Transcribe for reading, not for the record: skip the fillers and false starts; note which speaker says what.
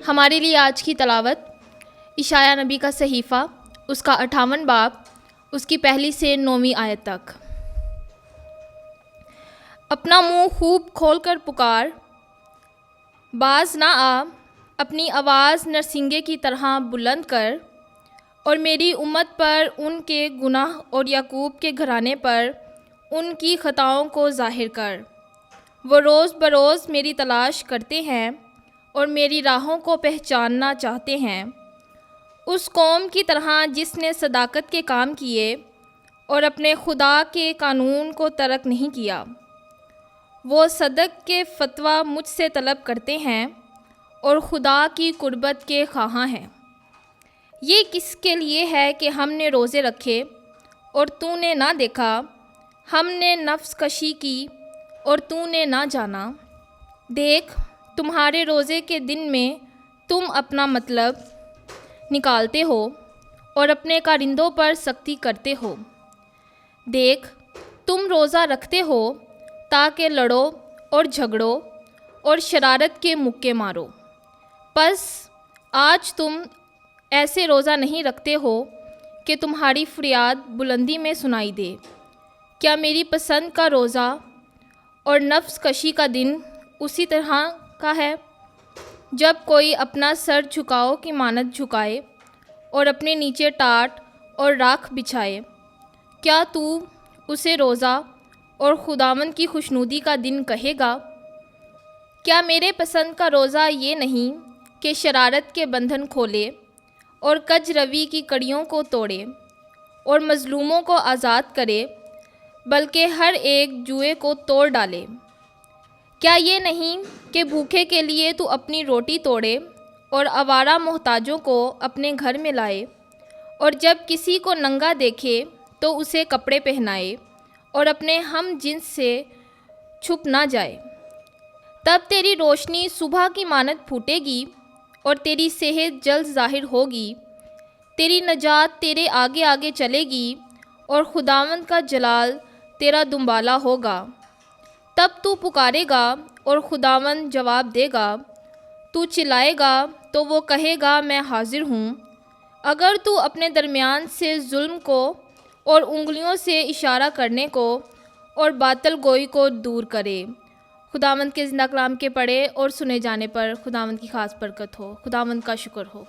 Speaker 1: हमारे लिए आज की तलावत इशाया नबी का सहीफ़ा, उसका 58 बाब, उसकी पहली से 9वीं आयत तक। अपना मुंह खूब खोलकर पुकार, बाज ना आ, अपनी आवाज़ नरसिंगे की तरह बुलंद कर, और मेरी उम्मत पर उनके गुनाह और याकूब के घराने पर उनकी ख़ताओं को ज़ाहिर कर। वो रोज़ बरोज़ मेरी तलाश करते हैं और मेरी राहों को पहचानना चाहते हैं। उस कौम की तरह जिसने सदाकत के काम किए और अपने खुदा के कानून को तर्क नहीं किया। वो सदक़ के फतवा मुझसे तलब करते हैं और खुदा की कुर्बत के ख़्वाहां हैं। ये किसके लिए है कि हमने रोज़े रखे और तूने ना देखा, हमने नफ्स कशी की और तूने ना जाना। देख, तुम्हारे रोज़े के दिन में तुम अपना मतलब निकालते हो और अपने कारिंदों पर सख्ती करते हो। देख, तुम रोज़ा रखते हो ताकि लड़ो और झगड़ो और शरारत के मुक्के मारो। बस आज तुम ऐसे रोज़ा नहीं रखते हो कि तुम्हारी फरियाद बुलंदी में सुनाई दे। क्या मेरी पसंद का रोज़ा और नफ्स कशी का दिन उसी तरह का है, जब कोई अपना सर झुकाओ की मानत झुकाए और अपने नीचे टाट और राख बिछाए? क्या तू उसे रोज़ा और खुदावंद की खुशनुदी का दिन कहेगा? क्या मेरे पसंद का रोज़ा ये नहीं कि शरारत के बंधन खोले और कज रवि की कड़ियों को तोड़े और मज़लूमों को आज़ाद करे, बल्कि हर एक जुए को तोड़ डाले? क्या ये नहीं कि भूखे के लिए तू अपनी रोटी तोड़े और आवारा मोहताजों को अपने घर में लाए, और जब किसी को नंगा देखे तो उसे कपड़े पहनाए और अपने हम जिन्स से छुप ना जाए? तब तेरी रोशनी सुबह की मानत फूटेगी और तेरी सेहत जल्द ज़ाहिर होगी। तेरी नजात तेरे आगे आगे चलेगी और खुदावंद का जलाल तेरा दुम्बाला होगा। तब तू पुकारेगा और खुदावंद जवाब देगा। तू चिल्लाएगा तो वो कहेगा, मैं हाजिर हूँ। अगर तू अपने दरमियान से जुल्म को और उंगलियों से इशारा करने को और बातल गोई को दूर करे। खुदावंद के ज़िंदा कलाम के पढ़े और सुने जाने पर खुदावंद की ख़ास बरकत हो। खुदावंद का शुक्र हो।